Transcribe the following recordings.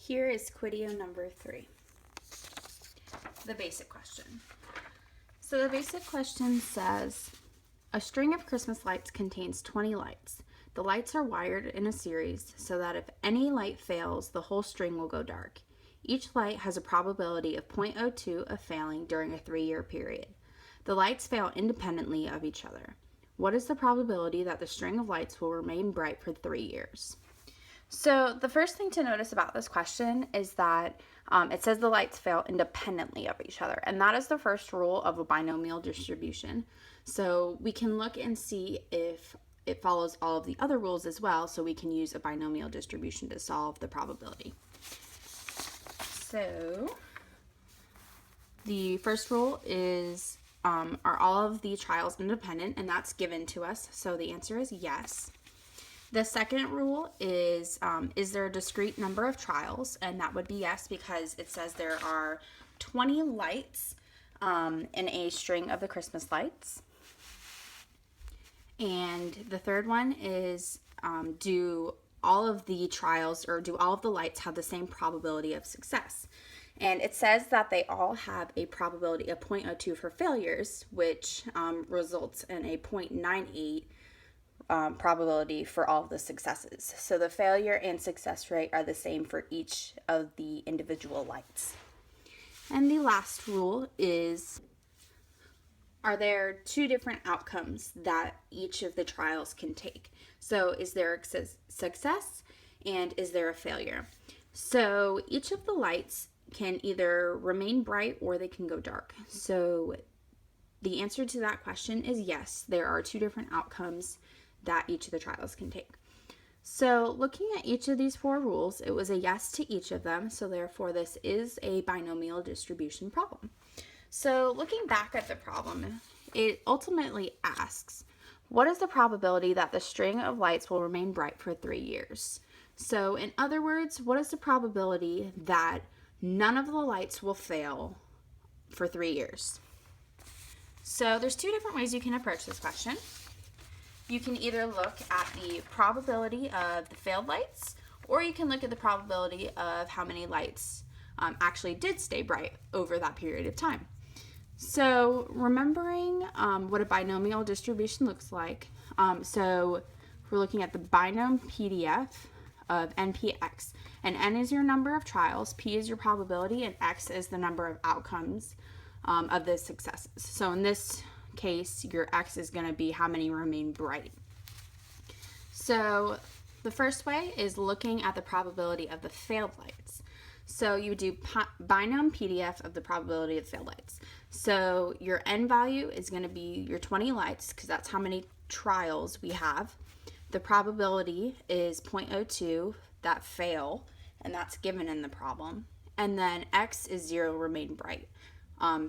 Here is Quideo number 3, the basic question. So the basic question says, a string of Christmas lights contains 20 lights. The lights are wired in a series so that if any light fails, the whole string will go dark. Each light has a probability of 0.02 of failing during a 3-year period. The lights fail independently of each other. What is the probability that the string of lights will remain bright for 3 years? So the first thing to notice about this question is that it says the lights fail independently of each other, and that is the first rule of a binomial distribution. So we can look and see if it follows all of the other rules as well, so we can use a binomial distribution to solve the probability. So the first rule is, are all of the trials independent? And that's given to us, so the answer is yes. The second rule is there a discrete number of trials? And that would be yes, because it says there are 20 lights in a string of the Christmas lights. And the third one is, do all of the trials or do all of the lights have the same probability of success? And it says that they all have a probability of 0.02 for failures, which results in a 0.98 probability for all of the successes. So the failure and success rate are the same for each of the individual lights. And the last rule is, are there 2 different outcomes that each of the trials can take? So is there a success and is there a failure? So each of the lights can either remain bright or they can go dark. So the answer to that question is yes, there are 2 different outcomes that each of the trials can take. So looking at each of these 4 rules, it was a yes to each of them, so therefore this is a binomial distribution problem. So looking back at the problem, it ultimately asks, what is the probability that the string of lights will remain bright for 3 years? So in other words, what is the probability that none of the lights will fail for 3 years? So there's 2 different ways you can approach this question. You can either look at the probability of the failed lights, or you can look at the probability of how many lights actually did stay bright over that period of time. So remembering what a binomial distribution looks like, so we're looking at the binom PDF of NPX, and N is your number of trials, P is your probability, and X is the number of outcomes of the successes. So in this case, your X is going to be how many remain bright. So the first way is looking at the probability of the failed lights. So you do binom PDF of the probability of failed lights. So your N value is going to be your 20 lights, because that's how many trials we have. The probability is 0.02 that fail, and that's given in the problem. And then X is 0 remain bright,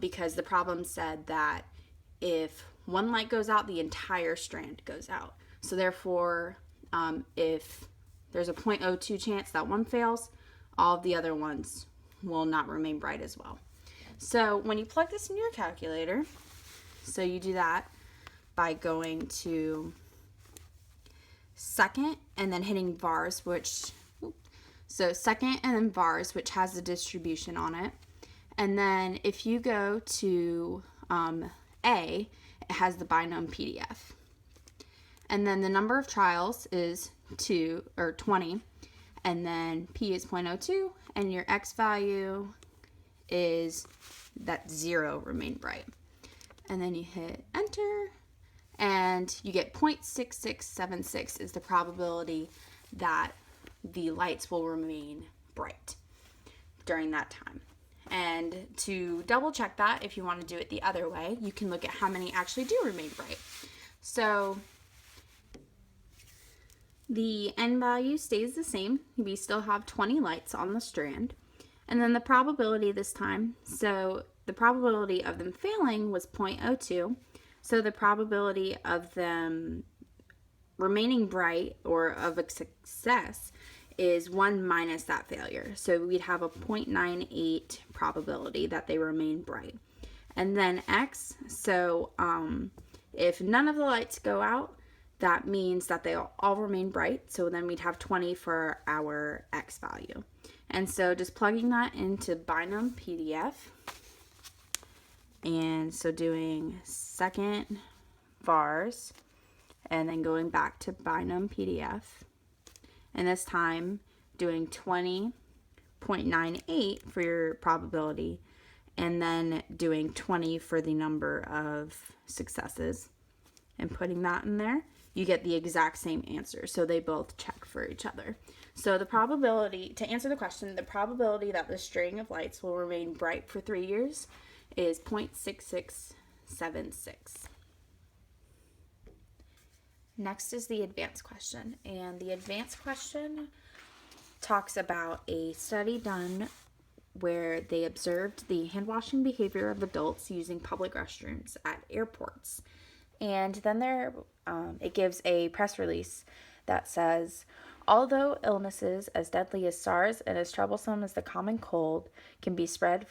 because the problem said that if one light goes out, the entire strand goes out. So therefore, if there's a 0.02 chance that one fails, all of the other ones will not remain bright as well. So when you plug this into your calculator, so you do that by going to second and then hitting vars, second and then vars, which has the distribution on it. And then if you go to A, it has the binom PDF. And then the number of trials is 20, and then P is 0.02, and your X value is that 0 remain bright. And then you hit enter, and you get 0.6676 is the probability that the lights will remain bright during that time. And to double check that, if you want to do it the other way, you can look at how many actually do remain bright. So the N value stays the same. We still have 20 lights on the strand. And then the probability this time, so the probability of them failing was 0.02. So the probability of them remaining bright, or of a success, is 1 minus that failure. So we'd have a 0.98 probability that they remain bright. And then X, so if none of the lights go out, that means that they all remain bright. So then we'd have 20 for our X value. And so just plugging that into Bynum PDF. And so doing second vars and then going back to Bynum PDF. And this time doing 20.98 for your probability and then doing 20 for the number of successes and putting that in there, you get the exact same answer. So they both check for each other. So the probability, to answer the question, the probability that the string of lights will remain bright for 3 years is 0.6676. Next is the advanced question. And the advanced question talks about a study done where they observed the hand washing behavior of adults using public restrooms at airports. And then it gives a press release that says, although illnesses as deadly as SARS and as troublesome as the common cold can be spread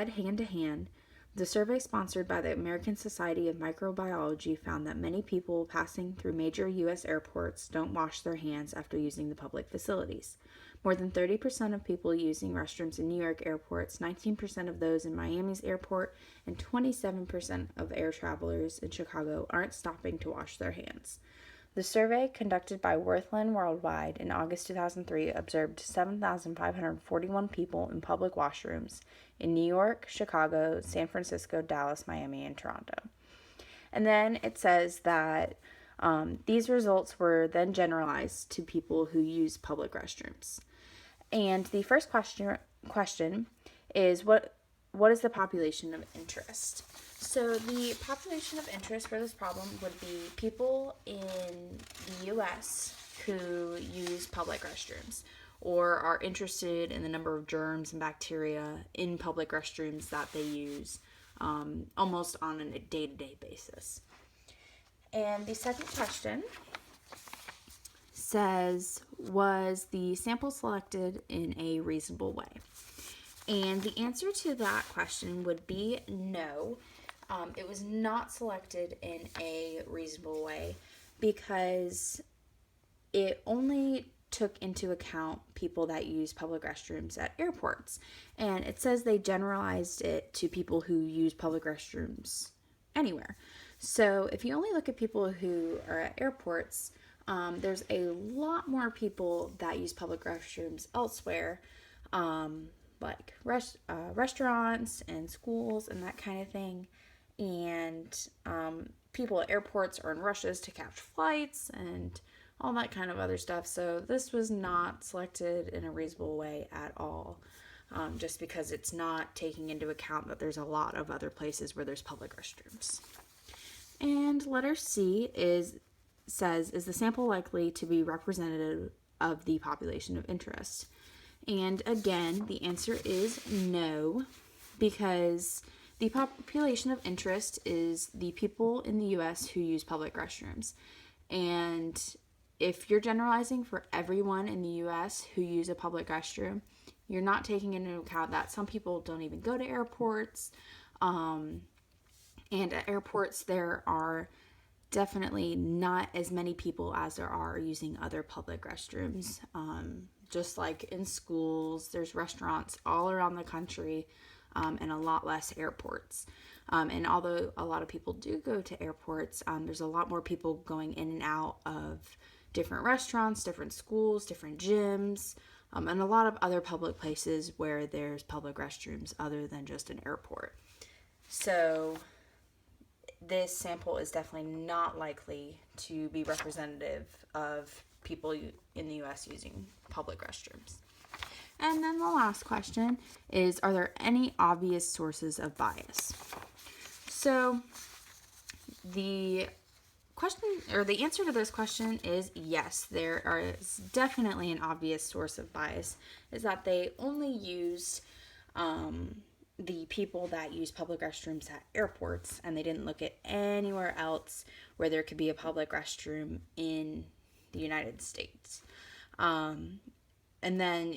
hand to hand, the survey sponsored by the American Society of Microbiology found that many people passing through major U.S. airports don't wash their hands after using the public facilities. More than 30% of people using restrooms in New York airports, 19% of those in Miami's airport, and 27% of air travelers in Chicago aren't stopping to wash their hands. The survey, conducted by Worthland Worldwide in August 2003, observed 7,541 people in public washrooms in New York, Chicago, San Francisco, Dallas, Miami, and Toronto. And then it says that these results were then generalized to people who use public restrooms. And the first question is, what is the population of interest? So the population of interest for this problem would be people in the U.S. who use public restrooms or are interested in the number of germs and bacteria in public restrooms that they use almost on a day-to-day basis. And the second question says, was the sample selected in a reasonable way? And the answer to that question would be no. It was not selected in a reasonable way because it only took into account people that use public restrooms at airports. And it says they generalized it to people who use public restrooms anywhere. So if you only look at people who are at airports, there's a lot more people that use public restrooms elsewhere, like restaurants and schools and that kind of thing. And people at airports are in rushes to catch flights and all that kind of other stuff. So this was not selected in a reasonable way at all, just because it's not taking into account that there's a lot of other places where there's public restrooms. And letter C says, is the sample likely to be representative of the population of interest? And again, the answer is no, because the population of interest is the people in the U.S. who use public restrooms. And if you're generalizing for everyone in the U.S. who use a public restroom, you're not taking into account that some people don't even go to airports. And at airports, there are definitely not as many people as there are using other public restrooms. Just like in schools, there's restaurants all around the country, and a lot less airports. And although a lot of people do go to airports, there's a lot more people going in and out of different restaurants, different schools, different gyms, and a lot of other public places where there's public restrooms other than just an airport. So this sample is definitely not likely to be representative of people in the U.S. using public restrooms. And then the last question is, are there any obvious sources of bias? So the answer to this question is yes, there is definitely an obvious source of bias, is that they only used the people that use public restrooms at airports, and they didn't look at anywhere else where there could be a public restroom in the United States. And then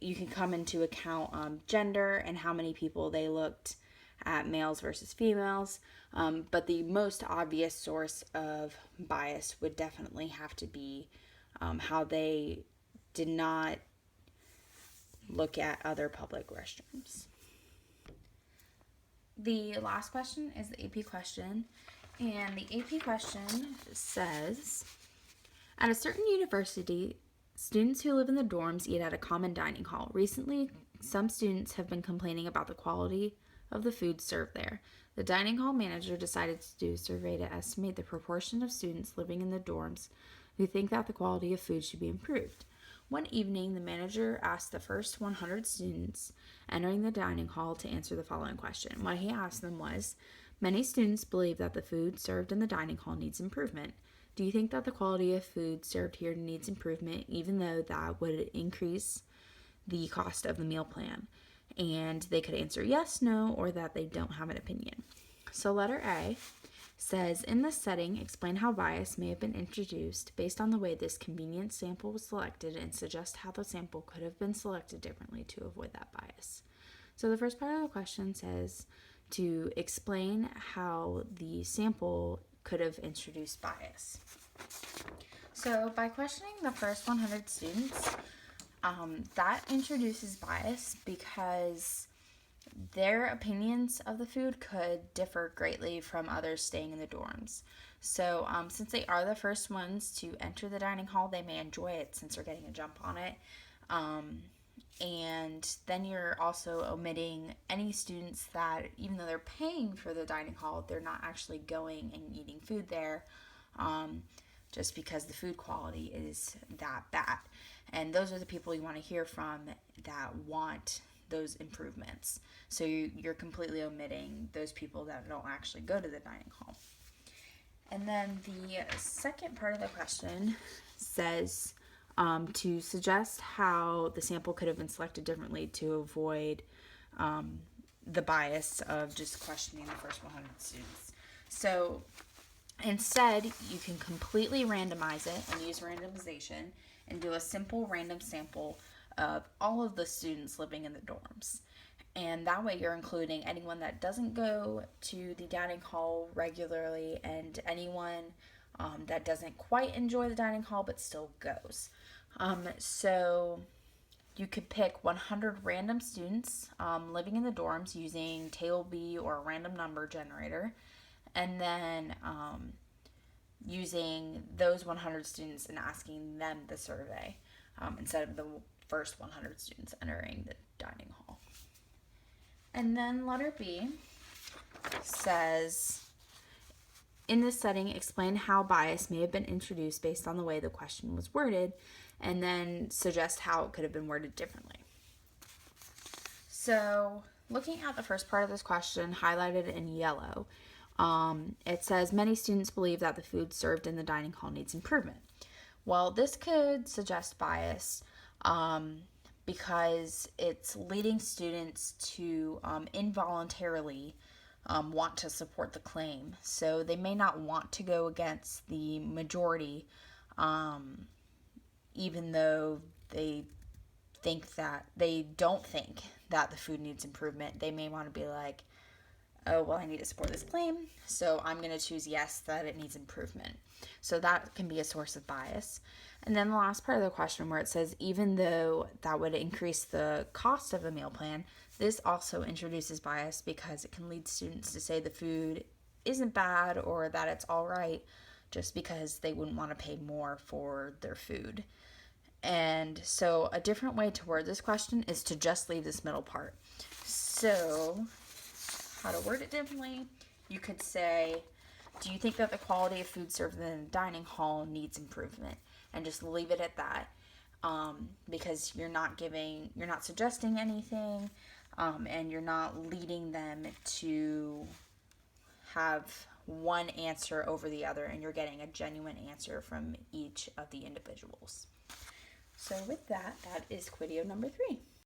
you can come into account gender and how many people they looked at males versus females. But the most obvious source of bias would definitely have to be how they did not look at other public restrooms. The last question is the AP question, and the AP question says, at a certain university, students who live in the dorms eat at a common dining hall. Recently, some students have been complaining about the quality of the food served there. The dining hall manager decided to do a survey to estimate the proportion of students living in the dorms who think that the quality of food should be improved. One evening, the manager asked the first 100 students entering the dining hall to answer the following question. What he asked them was, many students believe that the food served in the dining hall needs improvement. Do you think that the quality of food served here needs improvement, even though that would increase the cost of the meal plan? And they could answer yes, no, or that they don't have an opinion. So letter A says, in this setting, explain how bias may have been introduced based on the way this convenient sample was selected and suggest how the sample could have been selected differently to avoid that bias. So the first part of the question says to explain how the sample could have introduced bias. So by questioning the first 100 students, that introduces bias because their opinions of the food could differ greatly from others staying in the dorms. So since they are the first ones to enter the dining hall, they may enjoy it since they're getting a jump on it. And then you're also omitting any students that, even though they're paying for the dining hall, they're not actually going and eating food there, just because the food quality is that bad. And those are the people you want to hear from that want those improvements. So you're completely omitting those people that don't actually go to the dining hall. And then the second part of the question says to suggest how the sample could have been selected differently to avoid the bias of just questioning the first 100 students. So instead, you can completely randomize it and use randomization and do a simple random sample of all of the students living in the dorms. And that way you're including anyone that doesn't go to the dining hall regularly and anyone that doesn't quite enjoy the dining hall but still goes. So you could pick 100 random students living in the dorms using table B or a random number generator, and then using those 100 students and asking them the survey instead of the first 100 students entering the dining hall. And then letter B says, in this setting, explain how bias may have been introduced based on the way the question was worded, and then suggest how it could have been worded differently. So, looking at the first part of this question, highlighted in yellow, it says, many students believe that the food served in the dining hall needs improvement. Well, this could suggest bias because it's leading students to involuntarily want to support the claim. So they may not want to go against the majority, even though they don't think that the food needs improvement. They may want to be like, oh, well, I need to support this claim, so I'm going to choose yes, that it needs improvement. So that can be a source of bias. And then the last part of the question where it says, even though that would increase the cost of a meal plan, this also introduces bias because it can lead students to say the food isn't bad or that it's all right just because they wouldn't want to pay more for their food. And so a different way to word this question is to just leave this middle part. So how to word it differently, you could say, do you think that the quality of food served in the dining hall needs improvement? And just leave it at that, because you're not suggesting anything, and you're not leading them to have one answer over the other, and you're getting a genuine answer from each of the individuals. So with that, that is Quideo number 3.